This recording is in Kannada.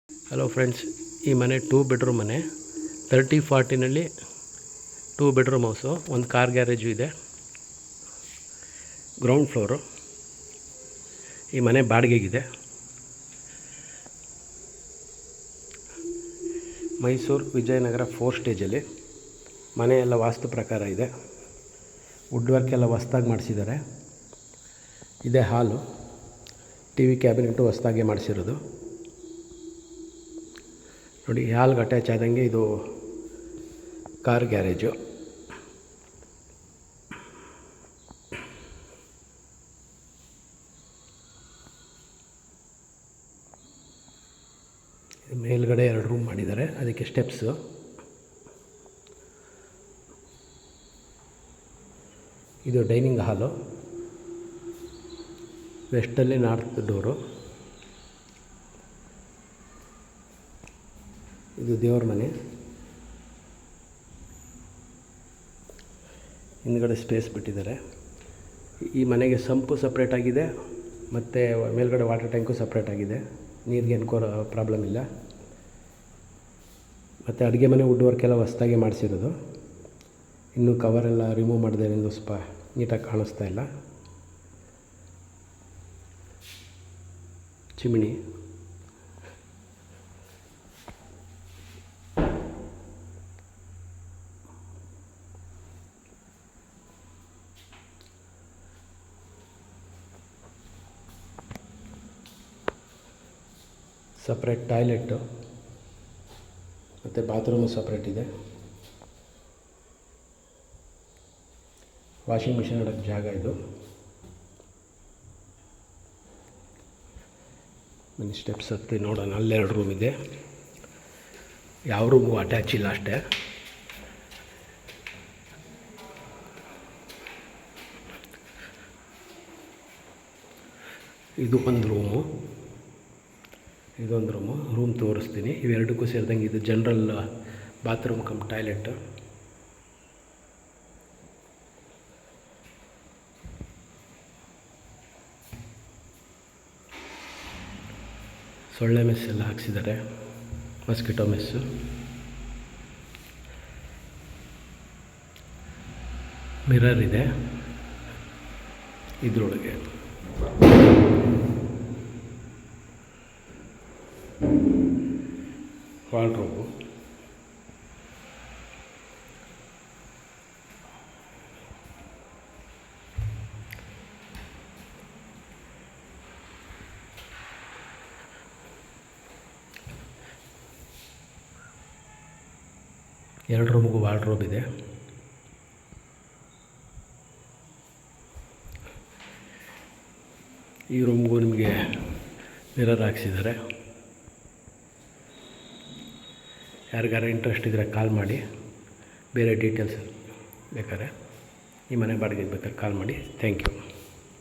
ಹಲೋ ಫ್ರೆಂಡ್ಸ್, ಈ ಮನೆ 2 ಬೆಡ್ರೂಮ್ ಮನೆ. 30-40ನಲ್ಲಿ 2 ಬೆಡ್ರೂಮ್ ಹೌಸು. ಒಂದು ಕಾರ್ ಗ್ಯಾರೇಜು ಇದೆ. Ground floor. ಈ ಮನೆ ಬಾಡಿಗೆಗಿದೆ. ಮೈಸೂರು ವಿಜಯನಗರ 4 ಸ್ಟೇಜಲ್ಲಿ. ಮನೆ ಎಲ್ಲ ವಾಸ್ತು ಪ್ರಕಾರ ಇದೆ. ವುಡ್ ವರ್ಕ್ ಎಲ್ಲ ಹೊಸ್ದಾಗಿ ಮಾಡಿಸಿದ್ದಾರೆ. ಇದೇ ಹಾಲು. ಟಿ ವಿ ಕ್ಯಾಬಿನೆಟು ಹೊಸ್ದಾಗಿ ಮಾಡಿಸಿರೋದು. ನೋಡಿ, ಹಾಲ್ಗೆ ಅಟ್ಯಾಚ್ ಆದಂಗೆ ಇದು ಕಾರ್ ಗ್ಯಾರೇಜು. ಮೇಲ್ಗಡೆ 2 ರೂಮ್ ಮಾಡಿದ್ದಾರೆ, ಅದಕ್ಕೆ ಸ್ಟೆಪ್ಸು. ಇದು ಡೈನಿಂಗ್ ಹಾಲು. ವೆಸ್ಟಲ್ಲಿ ನಾರ್ತ್ ಡೋರು. ಇದು ದೇವ್ರ ಮನೆ. ಹಿಂದ್ಗಡೆ ಸ್ಪೇಸ್ ಬಿಟ್ಟಿದ್ದಾರೆ. ಈ ಮನೆಗೆ ಸಂಪು ಸಪ್ರೇಟಾಗಿದೆ ಮತ್ತು ಮೇಲ್ಗಡೆ ವಾಟರ್ ಟ್ಯಾಂಕು ಸಪ್ರೇಟಾಗಿದೆ. ನೀರಿಗೆ ಏನು ಪ್ರಾಬ್ಲಮ್ ಇಲ್ಲ. ಮತ್ತು ಅಡುಗೆ ಮನೆ ವುಡ್ ವರ್ಕ್ ಎಲ್ಲ ಹೊಸ್ದಾಗಿ ಮಾಡಿಸಿರೋದು. ಇನ್ನೂ ಕವರೆಲ್ಲ ರಿಮೂವ್ ಮಾಡಿದ್ರಿಂದ ಸ್ವಲ್ಪ ನೀಟಾಗಿ ಕಾಣಿಸ್ತಾ ಇಲ್ಲ. ಚಿಮಿಣಿ. ಸಪ್ರೇಟ್ ಟಾಯ್ಲೆಟ್ಟು ಮತ್ತು ಬಾತ್ರೂಮು ಸಪ್ರೇಟ್ ಇದೆ. ವಾಷಿಂಗ್ ಮಿಷಿನ್ ಇಡೋಕ್ಕೆ ಜಾಗ ಇದು. ಬನ್ನಿ ಸ್ಟೆಪ್ಸ್ ಹತ್ತಿ ನೋಡೋಣ. ಅಲ್ಲಿ 2 ರೂಮ್ ಇದೆ. ಯಾವ ರೂಮು ಅಟ್ಯಾಚ್ ಇಲ್ಲ ಅಷ್ಟೇ. ಇದು ಒಂದು ರೂಮು, ಇದೊಂದು ರೂಮ್ ತೋರಿಸ್ತೀನಿ. ಇವೆರಡಕ್ಕೂ ಸೇರಿದಂಗೆ ಇದು ಜನರಲ್ ಬಾತ್ರೂಮ್ ಕಮ್ ಟಾಯ್ಲೆಟ್. ಸೊಳ್ಳೆ ಮೆಸ್ ಎಲ್ಲ ಹಾಕ್ಸಿದ್ದಾರೆ, ಮಸ್ಕಿಟೋ ಮೆಸ್ಸು. ಮಿರರ್ ಇದೆ ಇದರೊಳಗೆ. ವಾರ್ಡ್ರೋಬು. ಎರಡು ರೂಮ್ಗೂ ವಾರ್ಡ್ರೋಬ್ ಇದೆ. ಈ ರೂಮ್ಗೂ ನಿಮಗೆ ಮಿರರ್ ಹಾಕ್ಸಿದ್ದಾರೆ. ಯಾರಿಗಾರ ಇಂಟ್ರೆಸ್ಟ್ ಇದ್ದರೆ ಕಾಲ್ ಮಾಡಿ. ಬೇರೆ ಡೀಟೇಲ್ಸ್ ಬೇಕಾದ್ರೆ ಈ ಮನೆ ಬಾಡಿಗೆಗೆ ಬೇಕಾದ್ರೆ ಕಾಲ್ ಮಾಡಿ. Thank you.